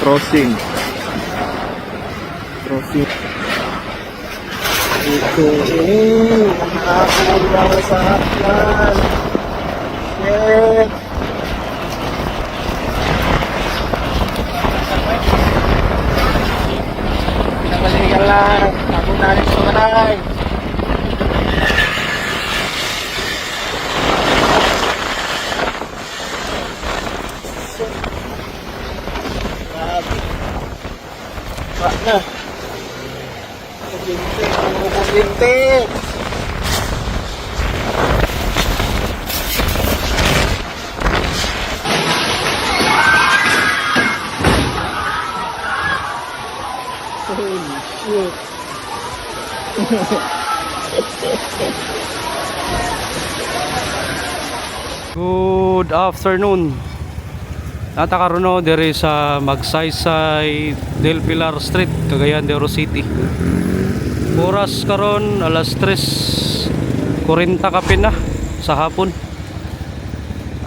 crossing. Ito nakakulaw sa haplan. Shit. Pinabalikan lang. Ako natin sa manay. Wak na. Kumbinte. Holy shit. Good afternoon. Natakaroon diri sa Magsaysay del Pilar Street, Cagayan de Oro City. Oras karon alas 3:40 kapin na sa hapon.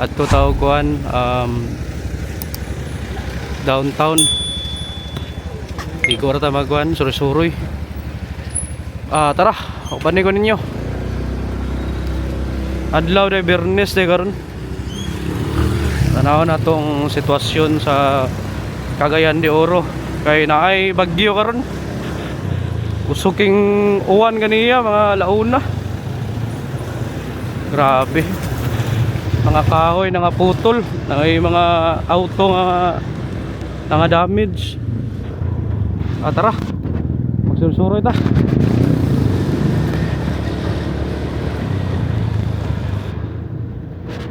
At tutawag downtown. Di ko rata magkuhan, suroy-suroy. Tara, upanin ko ninyo. Adlaw de Biyernes de karon. Tanaw na tong sitwasyon sa Cagayan de Oro. Kay naay bagyo karon. Usuking uwan ganiya mga launa. Grabe. Mga kahoy nga putol, mga auto nga damage. Tara. Magsusuroy ta.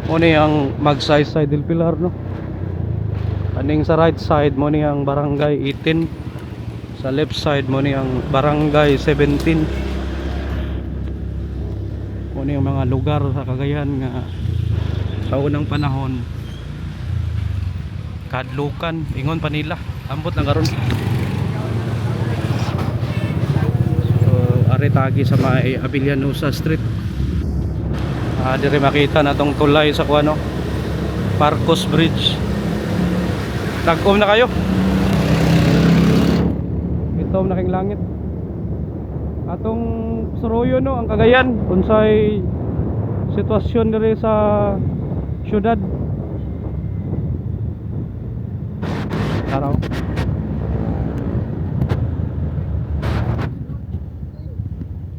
Muni ang Magsaysay del Pilar, no? Aning sa right side mo ni ang Barangay 18. Sa left side mo ni ang Barangay 17. Muni ang mga lugar sa Cagayan nga sa unang panahon kadlukan, ingon pa nila. Ambot lang karon. So are tagi sa may Abilianusa Street. Dire makita na tong tulay sa kuano Marcos Bridge. Tag-om na kayo. Itom na king langit. Atong Soroyo, no, ang Cagayan unsay sitwasyon dire sa syudad. Araw.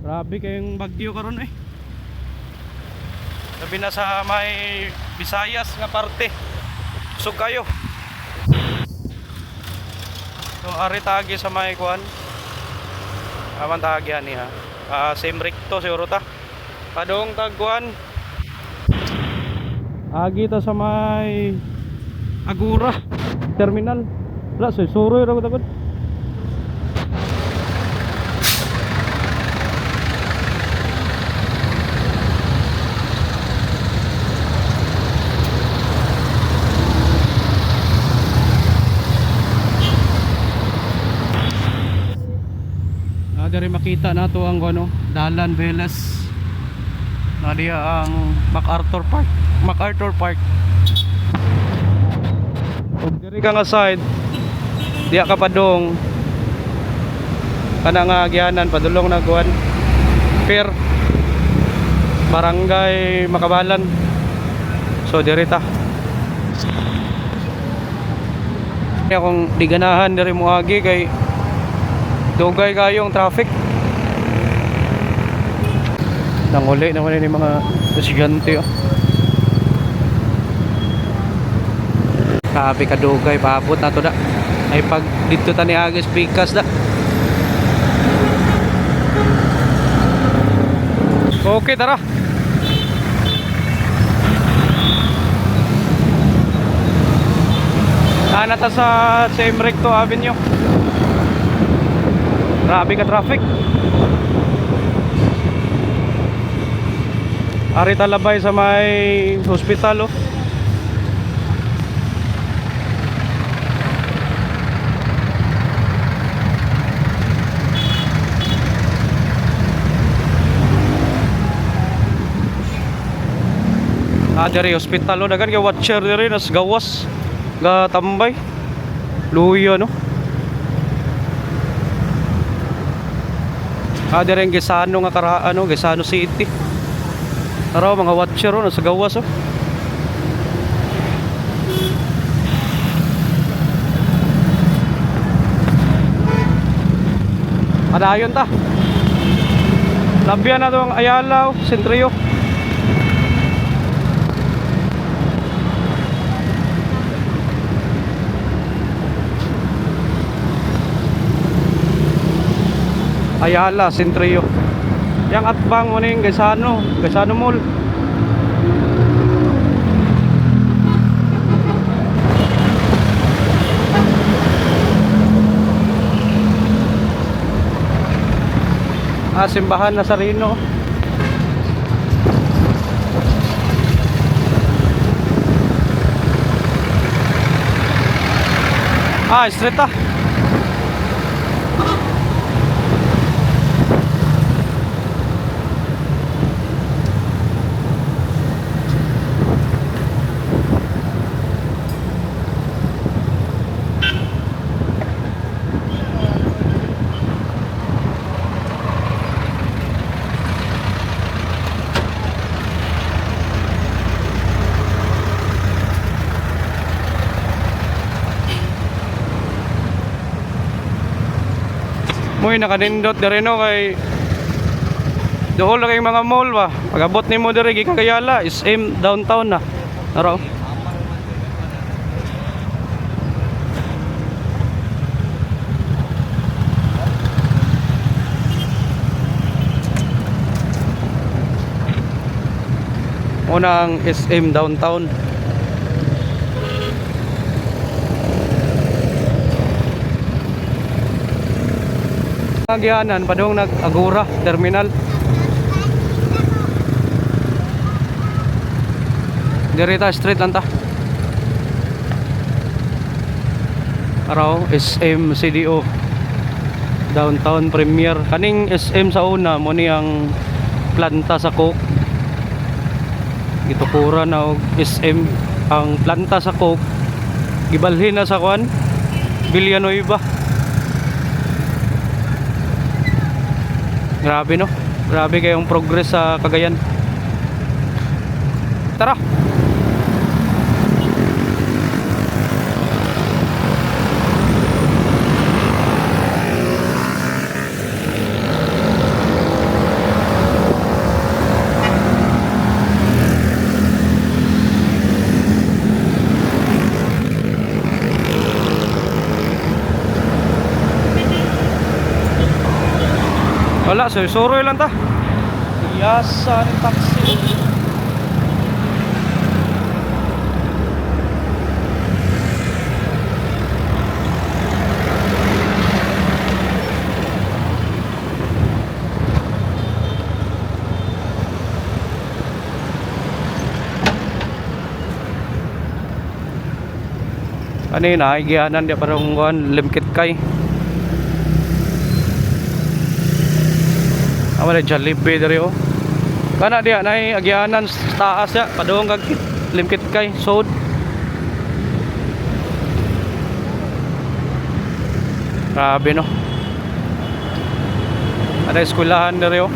Grabe kayong bagyo karon eh. Sabi na sa may Visayas nga parte. Usog kayo. So ari tagi sa may kuan. Aman tagi ani ha. Same recto siguro ta. Padong tagkuan. Agi ta sa may Agura terminal. Wala suroy ra ko tagod. Dari makita na to ang ano, Dalan Velas. Na diya ang MacArthur Park. Ug diri ka nga side, diya ka padong kana nga gihanan padulong na kuan Pier Barangay Makabalan. So diri ta. Kaya kung diganahan diri mo agi kay dugay kayong traffic. Nanguli naman ni mga estudyante, oh. Grabe ka dugay, paabot na to da. Ay pag dito tani agis pikas da. Okay, tara. Nata sa same recto avenue. Grabe ka traffic. Ari talabay sa may hospital, oh. Dari hospital, oh, dagan kay watcher diri nas gawas ga tambay. Luyo no. Dire ang Gesano nga karaan, Gesano City. Tara mga watcher nasa gawas oh. Adayon ta. Labian na itong Ayala, Sentrio. Ayala, Sentrio. Yang atbang mo ning Gesano Mall. Simbahan na Sarino. Street ah. Moy nakanindot dere no kay dool na kay mga mall ba. Pag-abot nimo dere gikan Ayala, SM downtown na. Naro. Unang SM downtown. Agianan padung nag-Agora terminal. Direta street lang ta. Araw SM CDO Downtown Premier. Kaning SM sa una mo ni ang planta sa Coke. Gitukura na og SM ang planta sa Coke. Gibalhin na sa kwan Villanueva. Grabe no. Grabe kayong progress sa Cagayan. Tara. Wala, suroy lang ta. Yasa ni taxi. Kanina, igianan dia parang limkit kay. Awala Jollibee diri oh. Kana dia nay agianan sa taas ya padung kag limkit kay sod. Grabe no. Ada eskwelahan diri oh.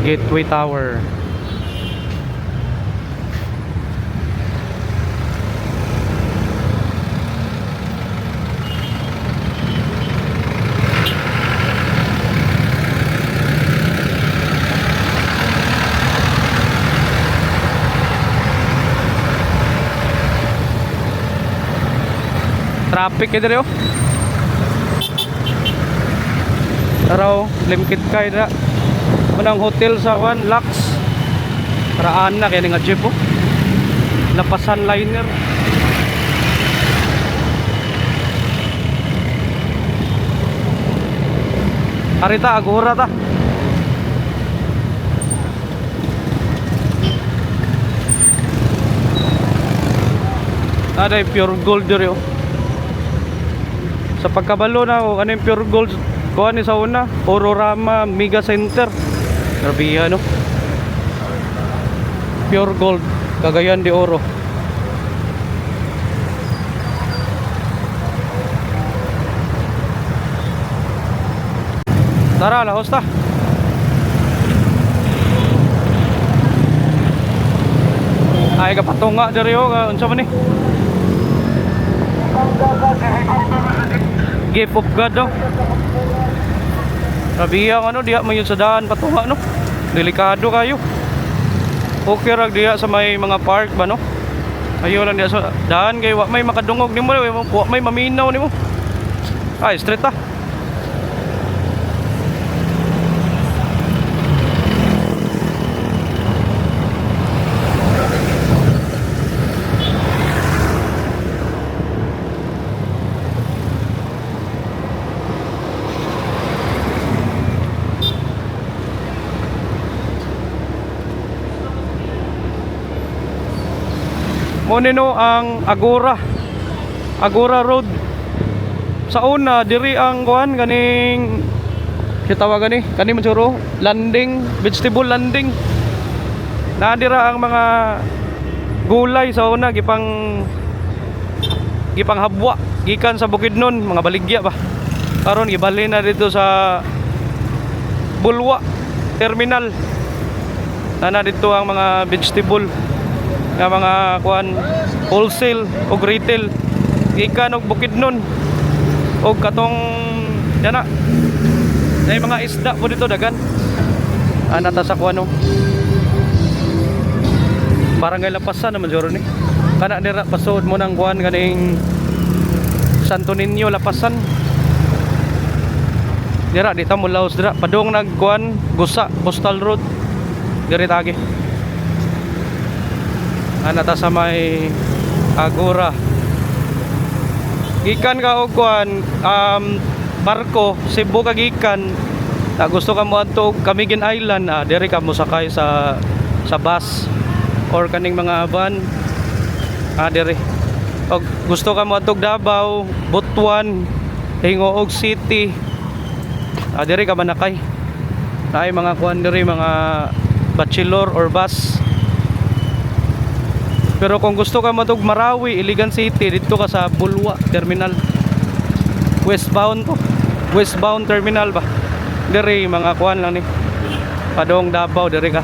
Gateway Tower. Traffic ya diri oh. Taraw limkit kay na. Manang hotel sa Juan Lux. Paraan na kaya nga jeep oh. Lapasan liner. Arita Agora ta. Ada pure gold diri oh. Sa pagkabalo na oh, ano yung pure gold kuha ni sa una Ororama Mega Center. Grabe no. Pure gold, Cagayan de Oro. Tara, lahos ta. Ay kapatunga diri o unsa man ni? Gift of God do. Sabi ang ano diha mayon sa daan patunga no. Delikado kayo. Okay ra diha sa may mga park ba no? Ayo lang diha sa daan kay wa may makadungog nimo, wa may maminaw nimo. Ay straight ta. Monino ang Agora Road. Sa una diri ang kuan kaning kitawag gani kani mansuro landing, vegetable landing. Nadira ang mga gulay sa una gipang habwa gikan sa Bukidnon, mga baligya ba. Karon gibalhin na dito sa Bulwa Terminal. Na dito ang mga vegetable nga mga kuan wholesale o retail gikan og Bukidnon og katong yana nay mga isda po dito dagan anata sa kuan no barangay Lapasan naman juro ni kana dira pasud mo nang kuan ganing Santo Niño Lapasan dira dita mo laos dira padung nagkuan Gusa Postal Road diri tagi anata sa may Agora gikan ka og kuan barko Cebu ka gikan na gusto ka mo adto Camiguin Island diri ka mo sakay sa bus or kaning mga van diri og gusto ka mo adto Davao Butuan Hingoog City diri ka manakay naay mga kuan diri mga bachelor or bus. Pero kung gusto ka matug Marawi, Iligan City, dito ka sa Bulwa Terminal. Westbound to. Westbound Terminal ba? Diri mga kuan lang ni. Padong Davao diri ka.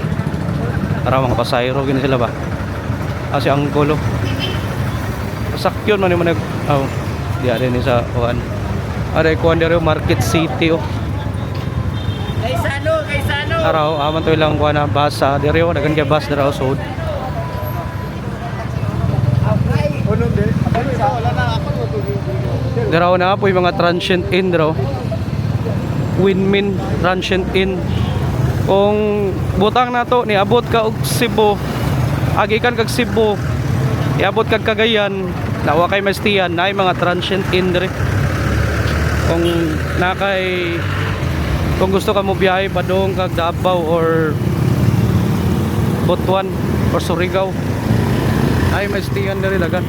Para mga pasayro gini sila ba? Kasi ang gulo. Sakyon man ni man di ari ni sa kuan. Ari kuan diri Market City oh. Kay Sano. Araw aman to ilang kuan na basa diri oh dagan kay bus dira usod. Daraw na po yung mga transient inn daraw. Winmin transient inn. Kung butang na to ni abot ka og Cebu, agikan kag Cebu, iabot kag Cagayan, nawa kay Mastian, naay mga transient inn dire. Kung gusto ka mo biyahe padung kag Davao or Butuan or Surigao, ay Mastian dire dagan.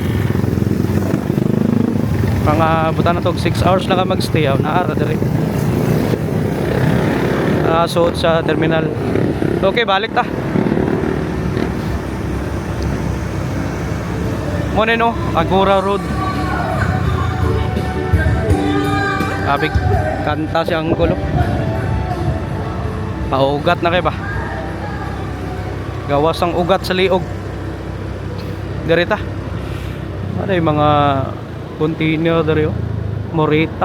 Mga buta na to 6 hours na ka magstay naara diri suot sa terminal. Okay, balik ta mo no Agora Road. Abig kanta siyang gulo paugat na kay ba gawas ang ugat sa liog diri ta ay mga container dari Morita.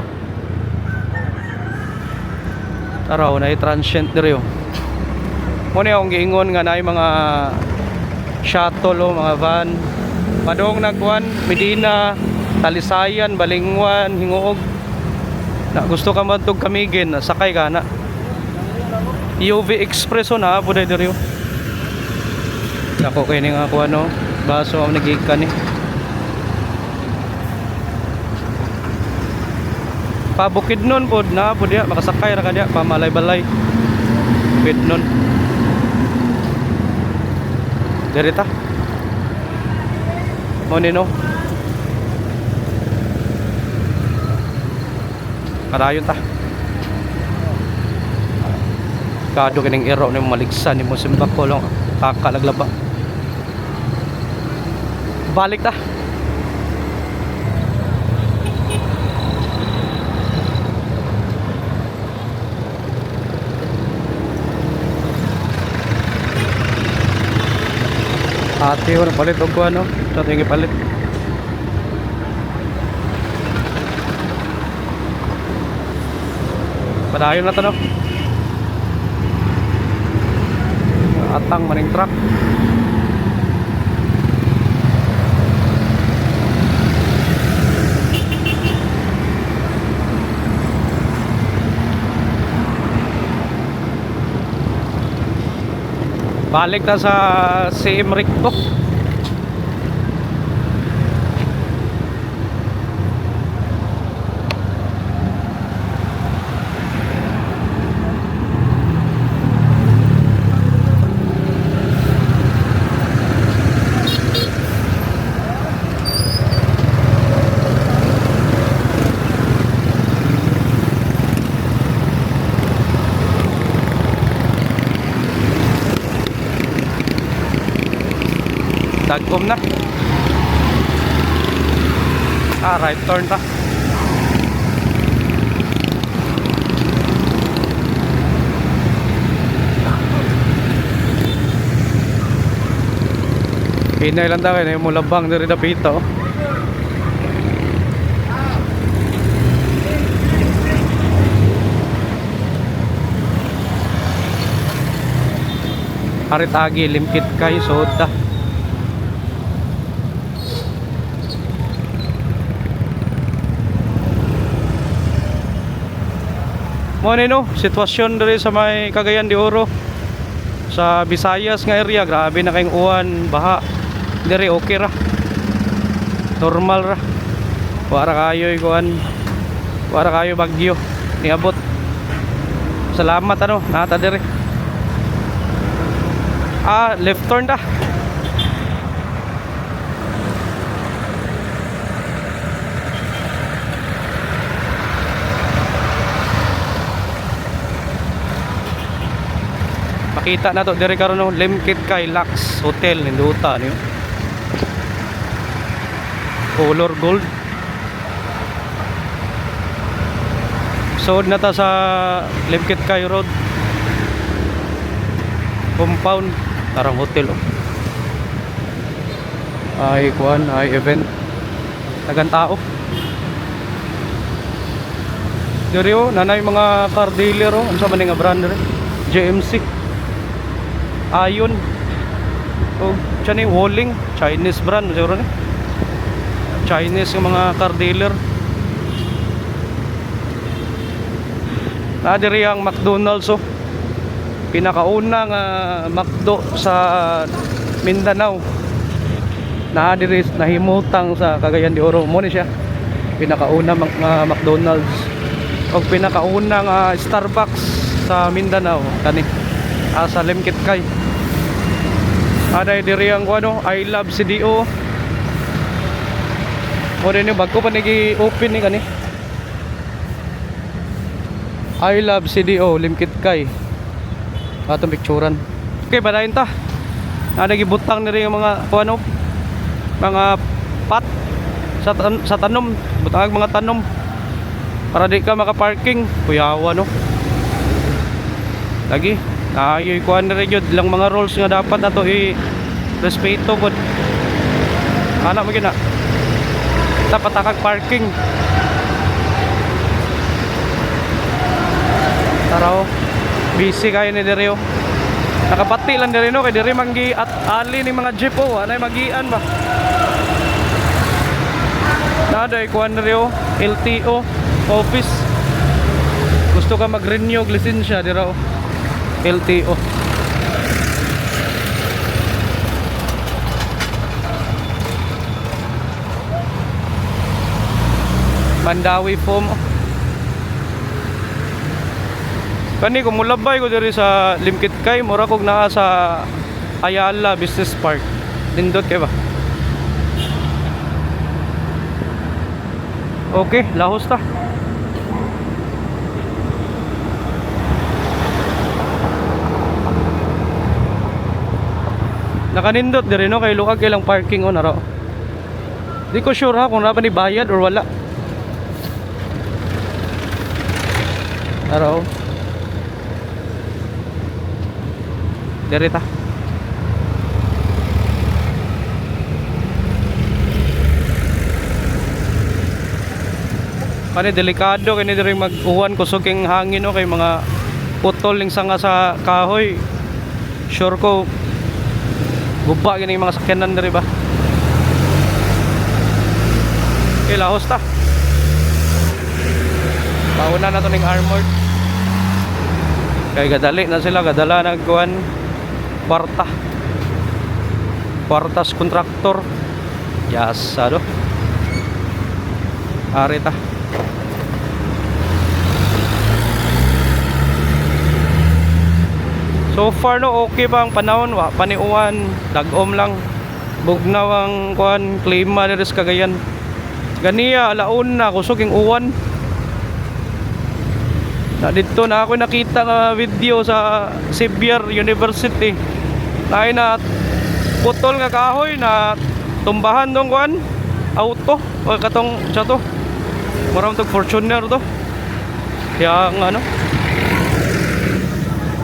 Taraw na transient dari Muna akong giingon nga na mga shuttle mga van. Padong nagkuan Medina, Talisayan, Balingwan, Hingoog. Na gusto ka matug Camiguin, sakay ka na. UV Express na po dari Ako kay ning ako baso ang nagikan ni. Pabukidnon pod na po dia makasakay ra ka dia pamalay-balay Bukidnon derita mo nino kadayon ta kado kining ero ni maligsan ni mo simbako long kakalaglaba Balik ta. Ate ko palit og ko ano, sa tingi palit. Padayon na to no. Atang maning truck. Balik na sa Siem Recto. Dagkom na. Right turn ta. Pinay lang daw eh, yung mulabang diri dapito. Haritagi limkit kay soda. Mo no, sitwasyon diri sa may Cagayan de Oro sa Visayas nga area, grabe na kayong uwan, baha. Diri okay ra. Normal ra. Wara kayo ikuan. Wara kayo bagyo. Niabot. Salamat ano, nata diri. Left turn ta. Makita na to dire karon no, Limkit kay Lux Hotel ninduta niyo. Color gold. Sood na ta sa Limkit kay Road. Compound tarang hotel oh. Ay kuan, ay event. Tagan tao. Dire oh, nanay mga car dealer oh, unsa man nga brand dire? JMC. Ayon. Oh, tiyan ni Walling, Chinese brand siguro ni. Chinese yung mga car dealer. Nadiri ang McDonald's oh. Pinakaunang McDo sa Mindanao. Nadiri nahimutang sa Cagayan de Oro mo ni siya. Pinakaunang McDonald's o pinakaunang Starbucks sa Mindanao kani. Sa Limkit kay. Aday diri ang ano, I love CDO. O rin yung bago pa nag-open ni kani. I love CDO Limkit kay. Atong picturean. Okay, badayon ta. Nagibutang ni rin yung mga ano, mga pot sa tanom, butang mga tanom para di ka maka-parking. Kuyawa no. Lagi ayoy kuan na rin lang mga rules nga dapat nato i-respeto pod. Anak mo gina dapat akag parking. Taraw busy kayo ni diri oh. Nakapati lang diri no kay diri manggi at ali ni mga jeep oh, anay magian ba. Naday kuan diri oh, LTO office. Gusto ka mag-renew og lisensya dira oh. LTO. Mandawi form. Kani ko mulabay ko diri sa Limkit kay mura kog naa sa Ayala Business Park. Nindot kay ba? Okay, lahos ta. Nakanindot diri no kay luag ilang parking on naro. Di ko sure ha kung napa ni bayad or wala. Araw. Derita. Kani delikado kani diri mag-uwan kusog king hangin no kay mga putol ning sanga sa kahoy. Sure ko guba gini mga sakyanan diri ba. Ilahos ta. Pauna na to ning armored. Kay gadali na sila gadala nagkuan kwarta. Kwartas kontraktor. Yasa do. Arita. So far no okay pa ang panahon wa paniuwan dagom lang bugnaw ang kuan klima diri sa Cagayan. Ganiya alaon na kusog ing uwan. Na dito na ako nakita nga video sa Xavier University. Nay na putol nga kahoy na tumbahan dong kuan auto o katong sa to. Maram tog Fortuner to. Kaya ang ano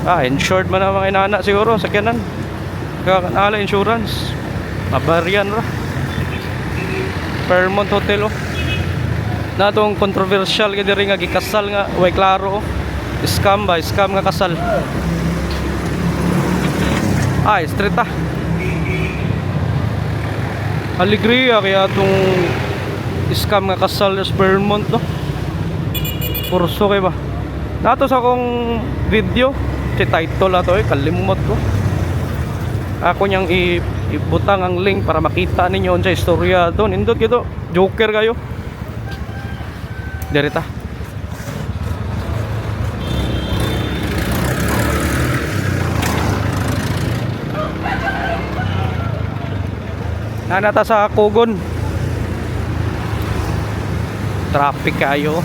insured man ang mga inana siguro sakyanan. Kaya kanala insurance. Mabarian ra. Fairmont Hotel oh. Natong controversial kay diri nga gikasal nga way klaro oh. Scam nga kasal. Street ah. Alegria kaya atong scam nga kasal sa Fairmont no. Purso kay ba. Nato sa akong video si title ato kalimot ko. Ako niyang ibutang ang link para makita ninyo sa istorya doon. Indot gito, joker kayo. Derita. Nanata sa Kugon. Traffic kayo.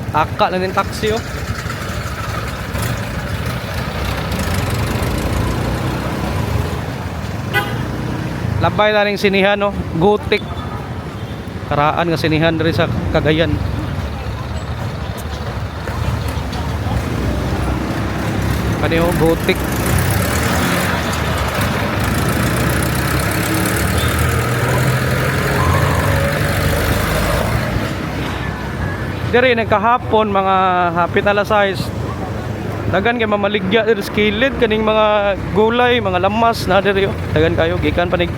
Aka lang yung taxi oh. Labay na ning sinihan oh. Gutik. Karaan nga sinihan rin sa Cagayan. Kani oh, Gutik. Diri nagkahapon mga hapit alas 6. Dagan kay mamaligya diri sa kilid kaning mga gulay, mga lamas na diri. Dagan kayo gikan panig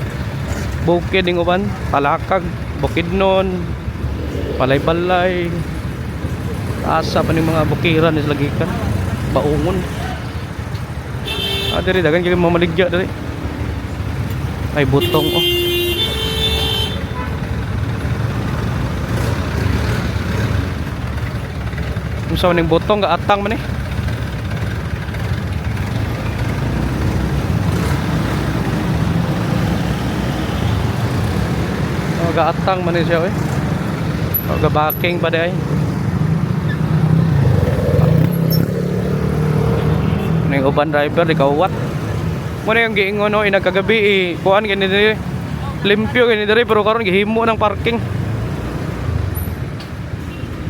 bukid ning uban, Palakag, Bukidnon, Balay-balay. Asa pa ning mga bukiran is lagi kan. Baungon. Diri dagan kay mamaligya diri. Ay butong oh. Sa ning botong gaatang man eh. Gaatang man siya eh. Gabaking pa day. Ning uban driver di kawat. Mo na yung giingon no inagkagabi kuan gani diri. Limpyo gani diri pero karon gihimo ng parking.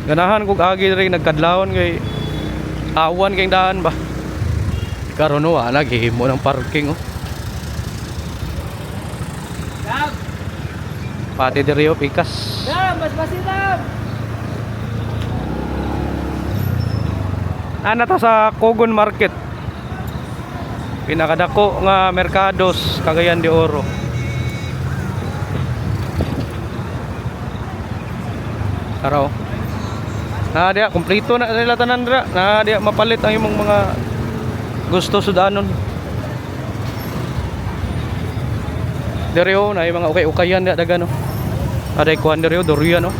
Ganahan kog agi rin nagkadlawon kay awan kay daan ba. Karon wa naghimo ng parking oh. Pati diri oh pikas. Mas basitam. Ana ta sa Kugon Market. Pinakadako nga merkados Cagayan de Oro. Araw. Na dia kompleto na nila tanan dira. Na dia mapalit ang imong mga gusto sudanon. Diri oh na mga ukay-ukayan dia dagan oh. Aday kuan diri oh durian oh.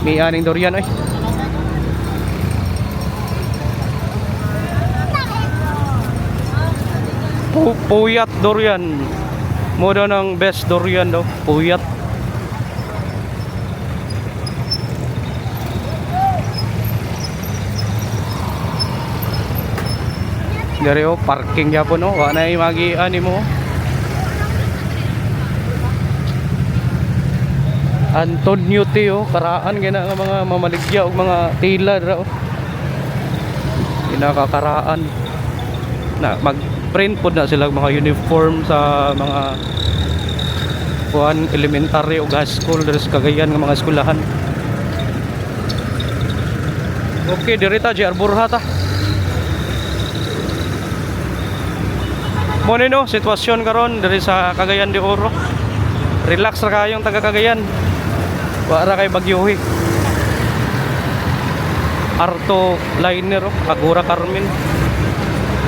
May aning durian eh. Puyat durian. Moda ng best durian daw, puyat. Dari parking yapon no. Wa na magi ani mo. Antonio Teo karaan gina nga mga mamaligya og mga tila ra. Kinakakaraan. Na mag-print pod na sila mga uniform sa mga kuan elementary o high school diri sa Cagayan nga mga eskwelahan. Okay, dirita JR Borja ta. Mo no sitwasyon karon diri sa Cagayan de Oro. Relax ra kayong taga Cagayan. Wa ra kay bagyohi. Arto Liner Agora Carmen.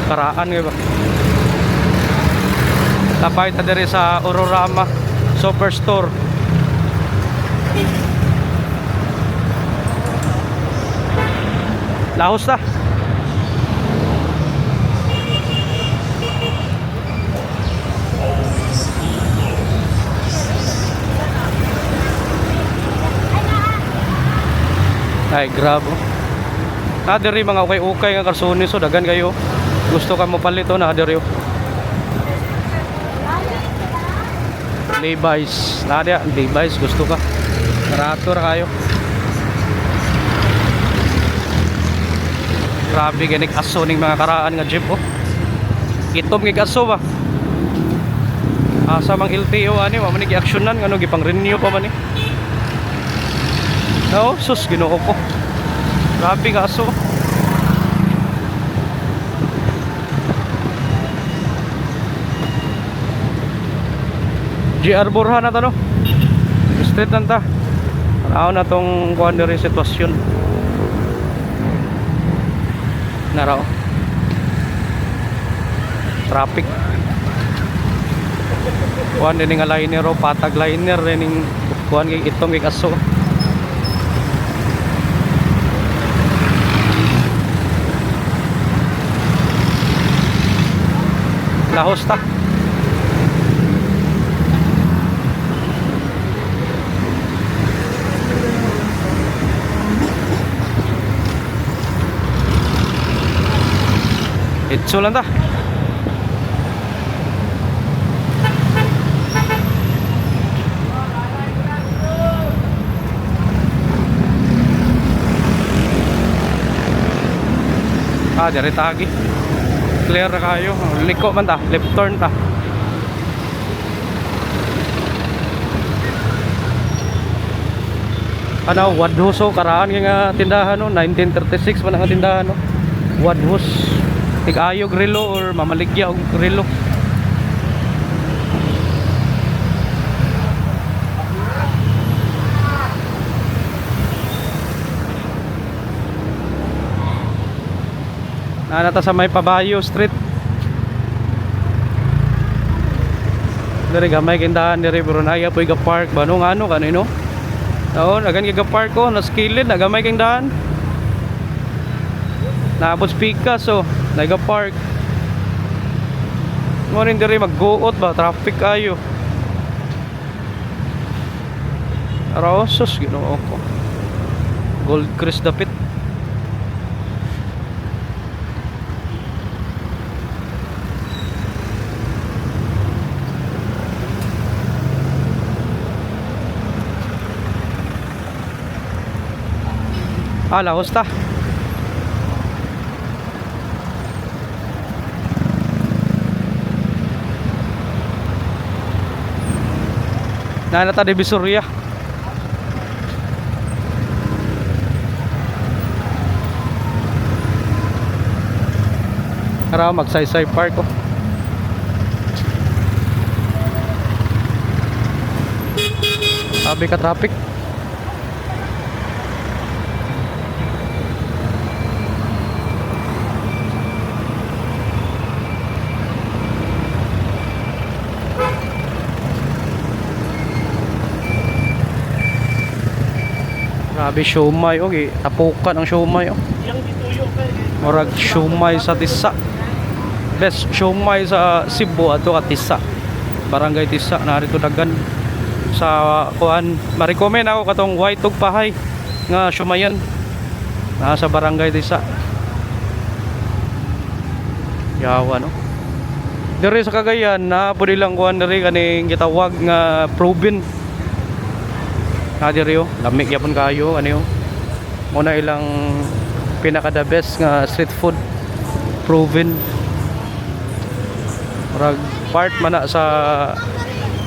Karaan kay ba. Tapay ta diri sa Ororama Superstore. Lahos ta. Ay, grab. Diri mga ukay-ukay nga karsones so dagan kayo. Gusto ka mo palito na diri. Levi's. Nadia, Levi's gusto ka. Barato ra kayo. Grabe ganik aso ning mga karaan nga jeep oh. Itom kay aso ba. Asa mang LTO ani wa man gi aksyonan ngano gipang renew pa man ni. No, sus Ginoo ko. Grabe ka aso. JR Borja na to no. Street nanta. Tanaw na tong kuan diri sitwasyon. Narao. Traffic. Kuan din nga liner o patag liner ning kuan kay itong kay aso. Lahos ta. Itso lang ta. Dari tagi. Clear na kayo. Liko man ta, left turn ta. Ano, Wadhuso karaan nga tindahan no, 1936 man ang tindahan no. Wadhus. Tig-ayog relo or mamaligya og relo. Nata sa may Pabayo Street. Diri gamay kindahan diri pero naya poy ga park banong ano kanino. Oo, nagan giga park ko na skilled na gamay kindahan. Naabot pika so naga park. Mo rin diri magguot ba traffic ayo. Arosos Ginoo ko. Gold Crest dapit. Lahos ta. Nanata Divisoria. Ara magsaysay park ko. Sabi ka traffic. Grabe siomay okay, tapukan ang siomay oh. Murag siomay sa Tisa. Best siomay sa Cebu ato ka Tisa. Barangay Tisa narito dagan sa kuan. Ma-recommend ako katong white ug pahay nga siomayan. Sa barangay Tisa. Yawa no. Diri sa Cagayan na pwede lang kuan diri kaning gitawag nga proven. Diri lamig gyapon kayo ano yo. Muna ilang pinaka the best nga street food proven. Murag part man na sa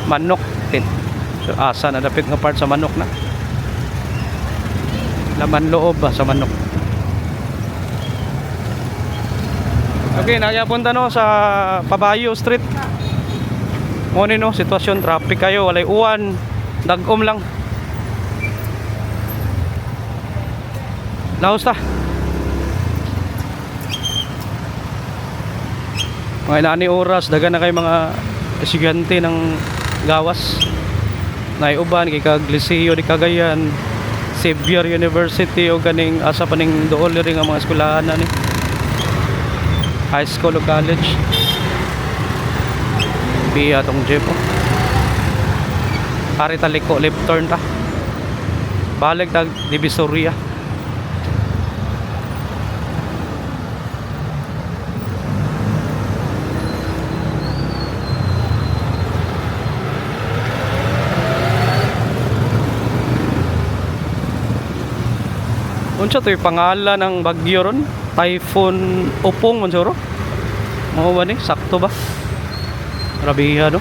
manok tin. So, asa na dapit nga part sa manok na. Laman loob ba sa manok. Okay, nagyapunta no sa Pabayo Street. Muna no, sitwasyon traffic kayo, walay uwan, dagom lang. Laos ta. Mga inani oras, daga na kay mga estudyante ng gawas. Naiuban kay kag Liceo di Cagayan, Xavier University o ganing asa pa ning dool ring ang mga eskwelahan na ni. High school o college. Biya tong jeep. Pare taliko left turn ta. Balik tag Divisoria. Unsa to'y pangalan ng bagyo ron? Typhoon Upong mansuro? Mao ba ni? Sakto ba? Grabiha no?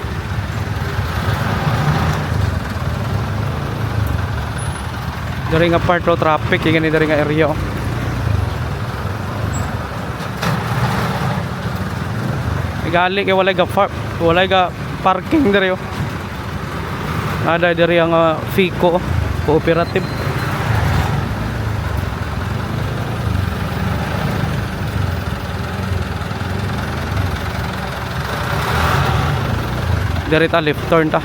Dari nga part road traffic yung dari nga area oh. Gali kay walay ga parking dari oh. Ada dari ang FICO cooperative. Dari ta left turn ta.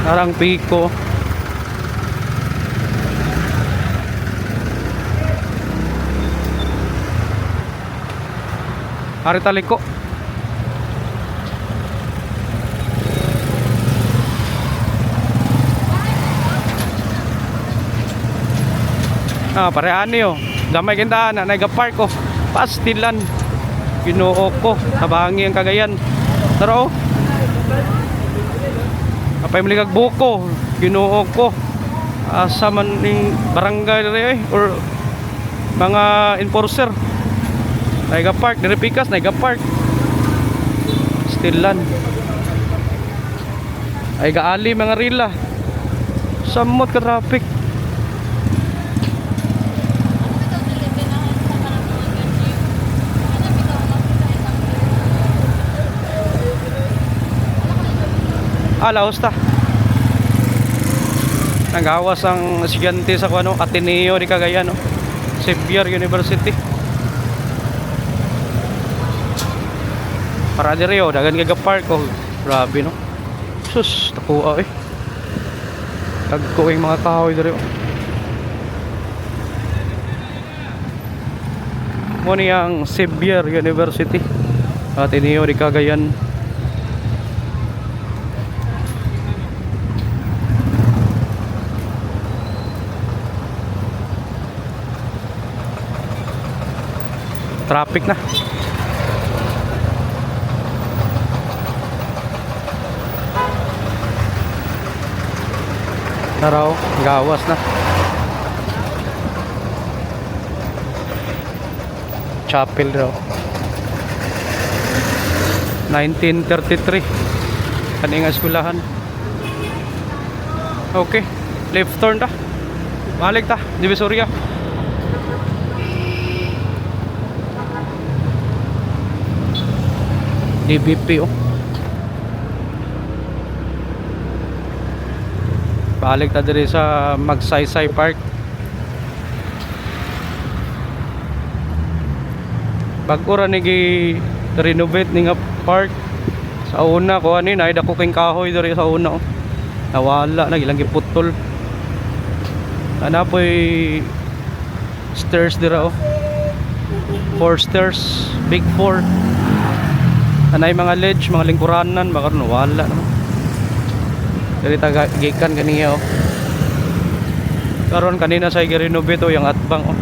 Narang Pico. Ari taliko. Parehan niyo. Gamay kinta na nagapark ko. Pastilan. Ginoo ko. Tabangi ang Cagayan. Taro. Apay maligag buko. Ginoo ko. Asa man ning barangay diri or mga enforcer. Nagapark. Diri pikas nagapark. Stilan. Ay gaali mga rila. Samot ka traffic. Laos ta. Nagawas ang estudyante sa kuno Ateneo di Cagayan no. Xavier University. Para diri oh, dagan nga park oh. Grabe no. Sus, takuha eh. Tagko yung mga kahoy diri oh. Mo ni ang Xavier University. Ateneo di Cagayan. Traffic na. Taraw, gawas na. Chapel raw. 1933. Kaning eskwelahan. Okay, left turn ta. Balik ta, Divisoria. DBP oh. Balik ta diri sa Magsaysay Park. Bago ra ni renovate ni nga park. Sa una ko ani nay dako king kahoy diri sa una oh. Nawala na ilang giputol. Ana poy stairs dira oh. 4 stairs, big 4. Anay mga ledge, mga lingkuranan, baka wala naman. Dili ta gikan kaniya oh. Karon kanina sa i-renovate yung atbang oh.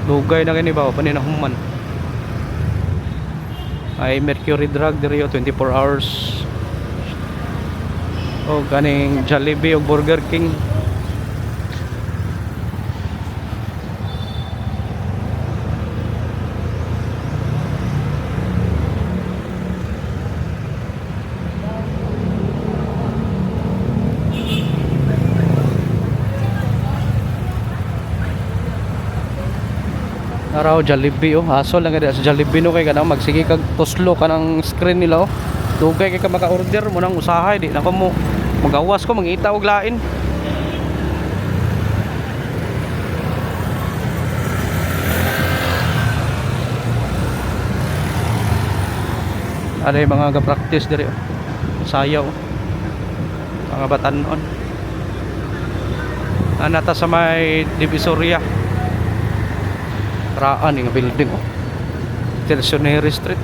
Lugay na kini ba o paninahuman. Ay Mercury Drug diri 24 hours. O kaning Jollibee o Burger King. Araw Jollibee oh, hassle lang kada sa Jollibee no kay kanang magsige kag tuslo kanang screen nila oh. Dugay kay ka maka-order mo nang usahay di na ko mo magawas ko mangita og lain. Ada yung mga ga-practice diri oh. Sayaw oh. Mga batanon. Anata sa may Divisoria. Raan yung building oh. Tertiary Street.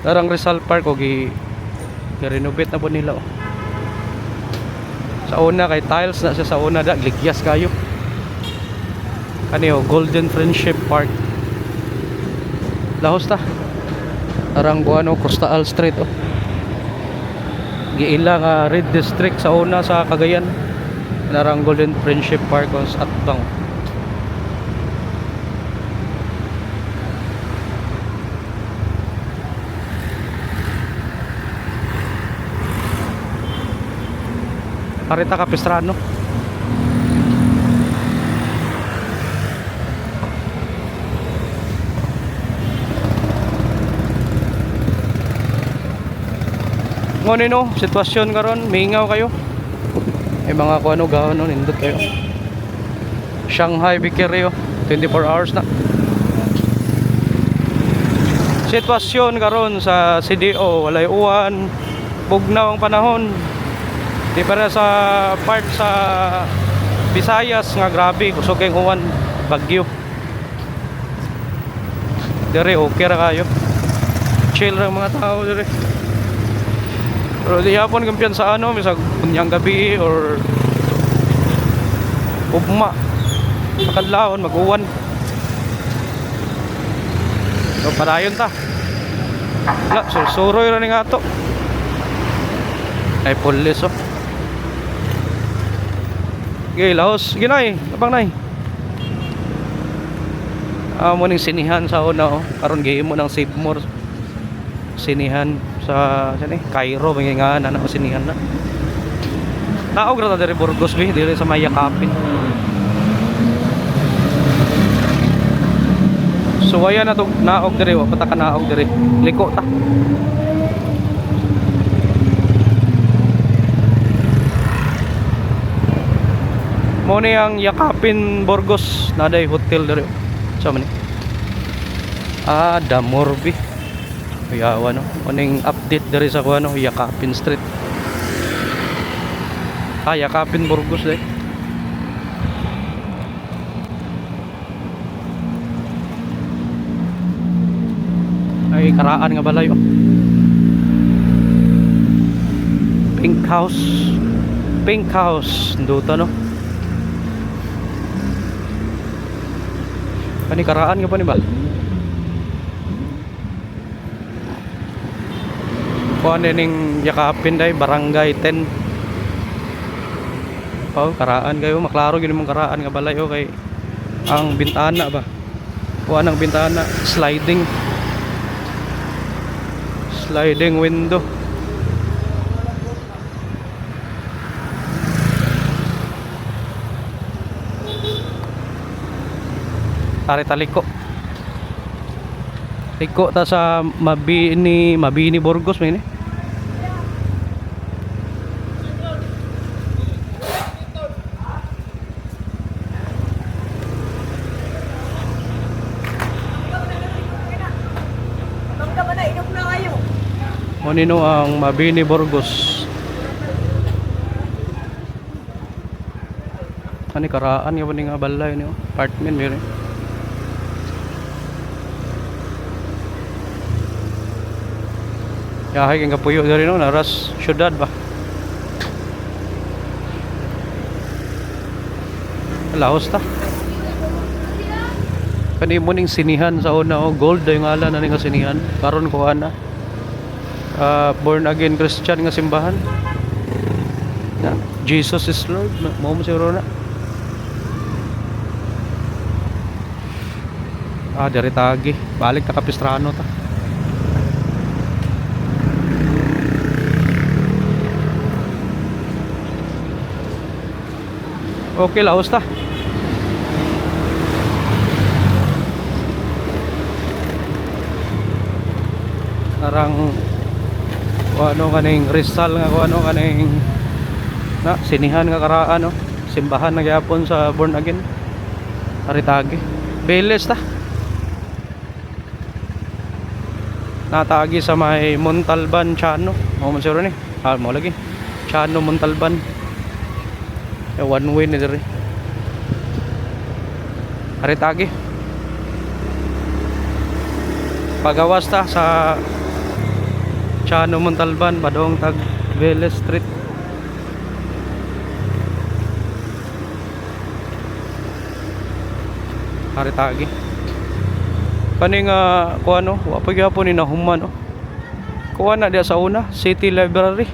Darang Rizal Park o gi-renovate na po nila oh. Sa una kay tiles na siya sa una da ligyas kayo. Kani oh Golden Friendship Park. Lahos ta. Darang buano Coastal Street oh. Giila nga Red District sa una sa Cagayan. Darang Golden Friendship Park oh, sa atbang. Arita Capistrano. Ngono no, sitwasyon karon, mingaw kayo. May mga kuano gahon no, nindot kayo. Shanghai Bakery 24 hours na. Sitwasyon karon sa CDO, walay uwan, bugnaw ang panahon. Di para sa part sa Visayas nga grabe kusog kay uwan bagyo. Dire okay ra kayo. Chill ra mga tao dire. Pero di hapon kampiyan sa ano misag kunyang gabi or ugma makadlawon mag-uwan. So padayon ta. La suroy ra ni ato. Ay pulis oh. Okay, laos. Ginay, abang nay. Mo ning sinihan sa una oh. Karon gihimo nang Save More. Sinihan sa sani Cairo mga nga na sinihan na. Naog ra ta diri Burgos bi, diri sa Mayakapin. So waya na to naog diri, pataka naog diri. Liko ta. Mo ni ang Yakapin Burgos naday hotel diri. Sa man ni? Damorbi. Kuyawa no. Uning update diri sa kuano Yakapin Street. Yakapin Burgos dai. Ay karaan nga balay oh. Pink House. Pink House nduta no. Panikaraan nga pa ni ba? Kuan ning Yakapin day Barangay 10. Oh, karaan kayo maklaro gyud mong karaan nga balay oh kay ang bintana ba. Kuan ang bintana sliding window. Tarita liko ta sa Mabini Burgos may ni. Monino ang Mabini Burgos. Ani karaan nga ba nga balay ni apartment mi rin. Yahay kang kapuyo dari no naras syudad ba. Laos ta. Kani mo ning sinihan sa una o gold yung ngalan na ning sinihan. Karon ko ana. Born again Christian nga simbahan. Yeah. Jesus is Lord. Mo siguro na. Diri tagi. Balik ta Capistrano ta. Okay, Laos ta. Narang ano kaning Rizal nga ano kaning na sinihan nga karaan no. Simbahan na gyapon sa born again. Aritagi. Beles ta. Natagi sa may Montalban Chano. Mo man siguro ni. Mo lagi. Chano Montalban. One way ni diri. Aritagi. Pagawas ta sa Chano Montalban, padong tag Vélez Street. Aritagi. Kaning kuha no, wapag yapon ni nahuman no. Kuha na dia sa una, City Library.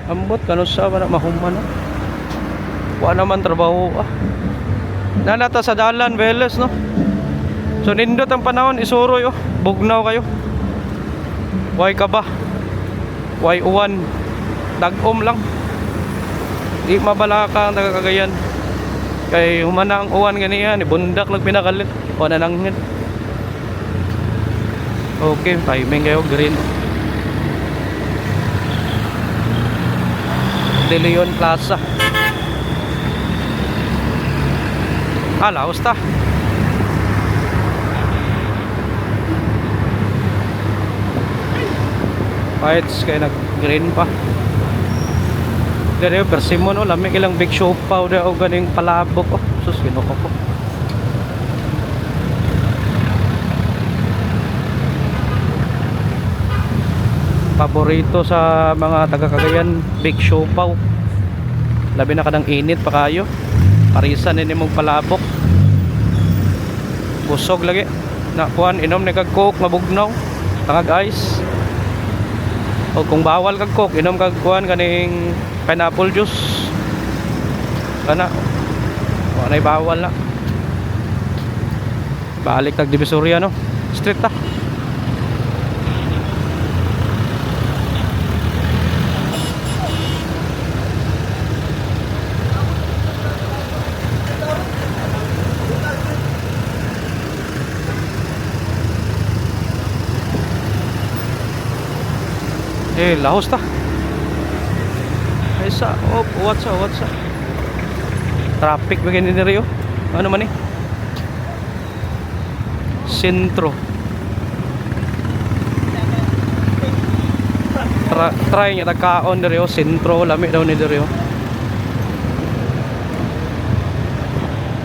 Ambot kano sa para mahuman no. Kuha naman trabaho Nanata sa dalan Vélez no. So nindot ang panahon isuroy bugnaw kayo. Why ka ba? Why uwan? Dagom lang. Di mabalaka ang tagakagayan. Kay humana ang uwan ganiyan, bundak lang pinakalit. Wala nang ngin. Okay, timing kayo green. De Leon Plaza. Laos ta. Fights kaya nag-green pa. Dere persimon lami ilang big show pa o ganing palabok sus kinuko ko. Paborito sa mga taga Cagayan big show pa. Labi na kadang init pa kayo. Parisan ni mong palabok. Busog lagi. Na kuan inom ni kag coke mabugnaw. Tangag ice. O kung bawal kag coke, inom kag kuan kaning pineapple juice. Kana. Wala nay bawal na. Balik kag Divisoria no. Street ta. Lahos ta. Ay sa, what's up? Traffic begini ni Rio. Ano man Sentro. Try niya tagkaon ni Rio. Sentro, lami daw ni Rio.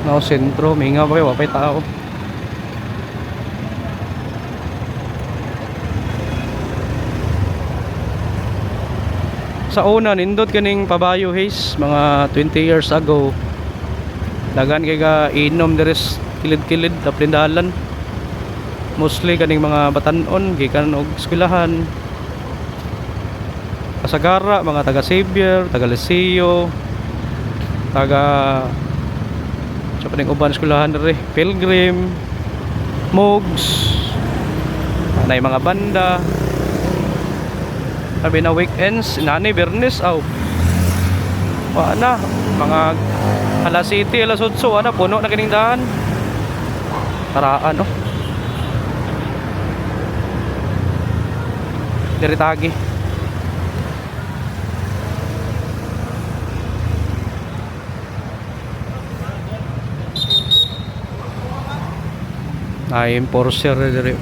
No, Sentro, mingaw pa kayo, wapay tao. Sa una nindot kaning Pabayo Haze mga 20 years ago. Dagan kay ga inom deres kilid-kilid sa plindalan. Mostly kaning mga batanon gikan og eskwelahan. Kasagara mga taga Xavier, taga Liceo, taga sa paning uban eskwelahan dere, Pilgrim, Mogs. Anay mga banda. Sabi na weekends, nani, Bernes, na, mga alas city, alas 8, puno na kining daan. Taraan, Diritagi. Enforcer diri.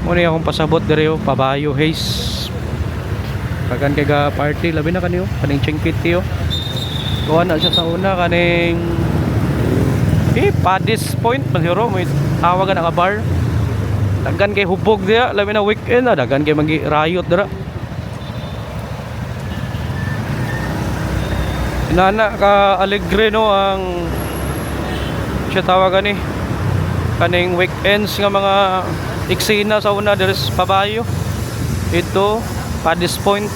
Muna akong pasabot diri Pabayo Haze. Kagan kay ga party labi na kaniyo kaning Chingkiti kuha na siya sa una kaning Paddy's Point man siguro may tawagan nga bar. Daghan kay hubog diya, labi na weekend na daghan kay magi riot dira. Nana ka alegre no ang siya tawagan ni kaning weekends nga mga eksena sa una diri sa Pabayo. Ito Paddy's Point.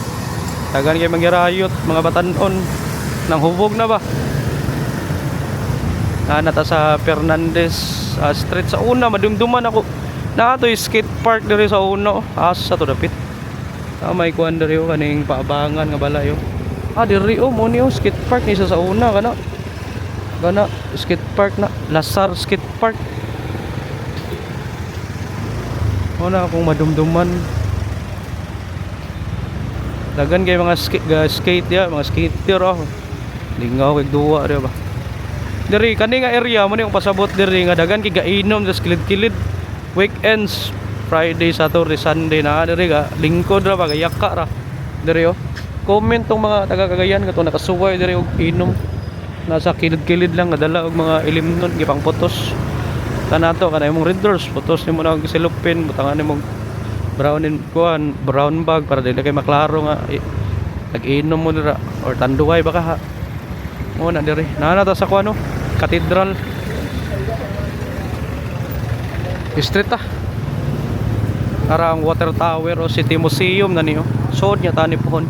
Daghan kay magi riot mga batan-on nang hubog na ba. Nata sa Fernandez Street sa una madumduman ako na ato skate park diri sa una asa to dapit may kuan diri kaning paabangan nga balayo diri mo ni skate park ni sa una kana skate park na Lasar skate park na akong madumduman dagan kay mga skate ya mga skater lingaw kay duwa di ba. Diri kani nga area mo ni yung pasabot diri nga dagan kay gainom sa kilid-kilid weekends Friday, Saturday, Sunday na diri ga lingkod ra ba gayaka ra diri comment tong mga taga Cagayan kato nakasuway diri og inom nasa kilid-kilid lang nadala og mga ilimnon gipang putos kanato kanay mong red doors putos nimo na og silupin butangan nimo brown bag para dili kay maklaro nga nag-inom mo dira or tanduay baka ha mo na diri nana ta sa kuano Cathedral Street ara ang water tower o city museum na niyo sod nya tani pohon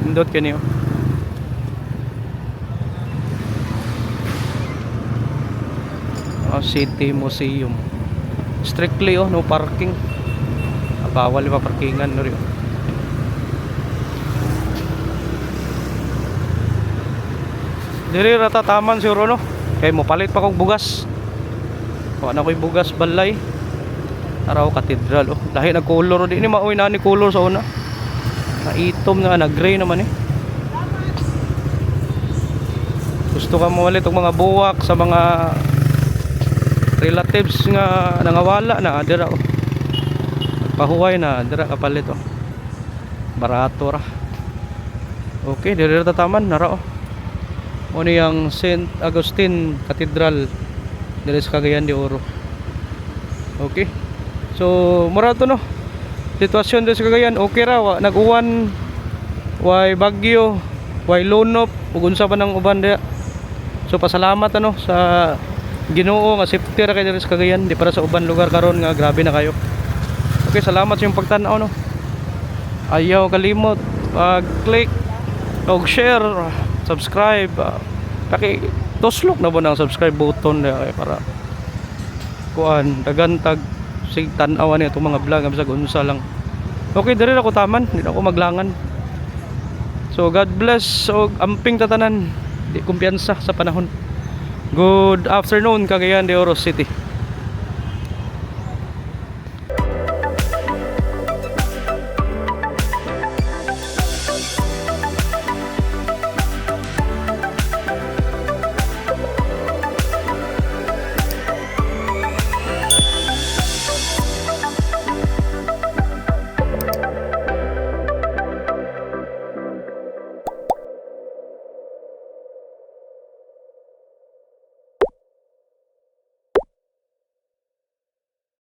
indot kaniyo city museum strictly no parking bawal pa parkingan no rin diri rata taman siguro no kay mo palit pa kog bugas na ko'y bugas balay araw Cathedral lahi nag color di ni mauwi na ni color sa una na itom na gray naman gusto ka mawalit og mga buwak sa mga relatives nga nangawala na dira pahuway na dira kapalit barato ra okay diri ra taman nara o niyang St. Agustin Cathedral diri sa Cagayan de Oro. Okay so mura to no sitwasyon diri sa Cagayan okay ra nag-uwan way bagyo way lunop ug unsa pa nang uban diha so pasalamat sa Ginoo nga safety ra kay diri sa Cagayan di para sa uban lugar karon nga grabe na kayo. Okay salamat sa inyong pagtan-aw no ayaw kalimot pag-click og share subscribe tuslok na po ng subscribe button para kuan dagantag sig tan-awan ni itong mga vlog bisag unsa lang okay diri ra ko taman di na ako maglangan so God bless og amping tatanan di kumpiyansa sa panahon good afternoon Cagayan de Oro City.